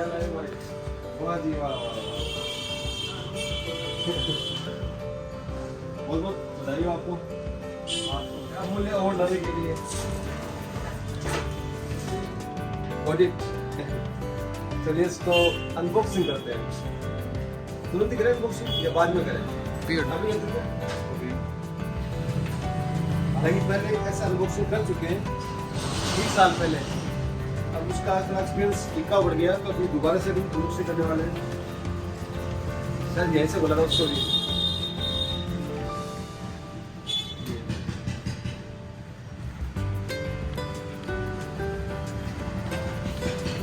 क्या लाए भाई? वाह जी वाह वाह वाह। बहुत बहुत बधाई हो आपको। आपको क्या मूल्य अवार्ड लाने के लिए? ऑडिट। चलिए इसको अनबॉक्सिंग करते हैं। तुरंत ही करें अनबॉक्सिंग या बाद में करें? अभी हालांकि पहले ऐसा अनबॉक्सिंग कर चुके हैं 20 साल पहले। अब उसका थोड़ा एक्सपीरियंस इक्का बढ़ गया तो अभी दोबारा से भी अनबॉक्सिंग करने वाले हैं। सर यहीं से बोला था उसको भी।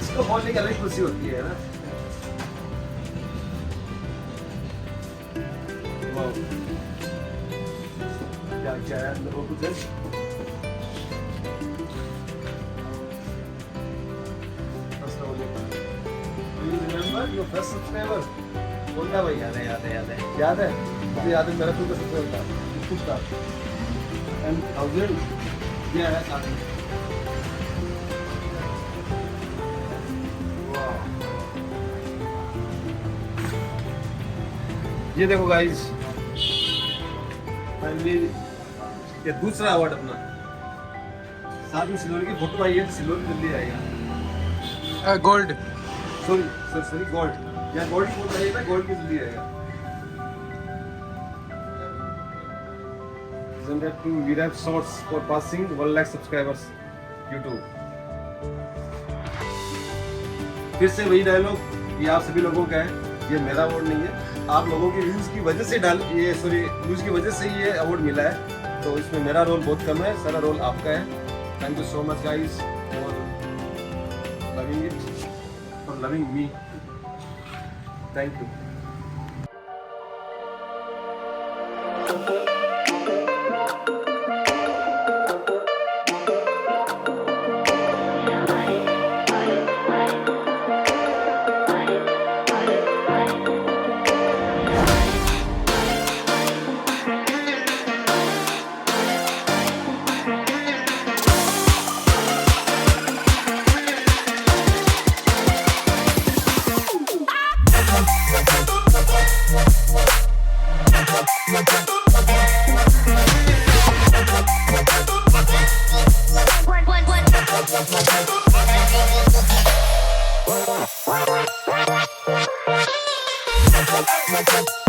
इसको खोलने की अलग खुशी होती है ना। वाह क्या क्या है अंदर वो कुछ है? Remember your first subscriber? बोलता भाई याद है याद है याद है याद है मुझे याद है मेरा खुद का सब्सक्राइबर था कुछ था एंड 1000 दिया है साथ में। ये देखो गाइस फाइनली ये दूसरा अवार्ड अपना। साथ में सिल्वर की फोटो आई है, सिल्वर जल्दी आएगा। गोल्ड सॉरी गोल्ड या गोल्ड फोटो आई है ना, गोल्ड की जल्दी आएगा। Presented to vwrapssikar for passing 1 lakh subscribers YouTube। फिर से वही डायलॉग, ये आप सभी लोगों का है, ये मेरा अवार्ड नहीं है। आप लोगों के व्यूज की वजह से व्यूज की वजह से ये अवार्ड मिला है, तो इसमें मेरा रोल बहुत कम है, सारा रोल आपका है। Thank you so much guys for loving it, for loving me. Thank you. What?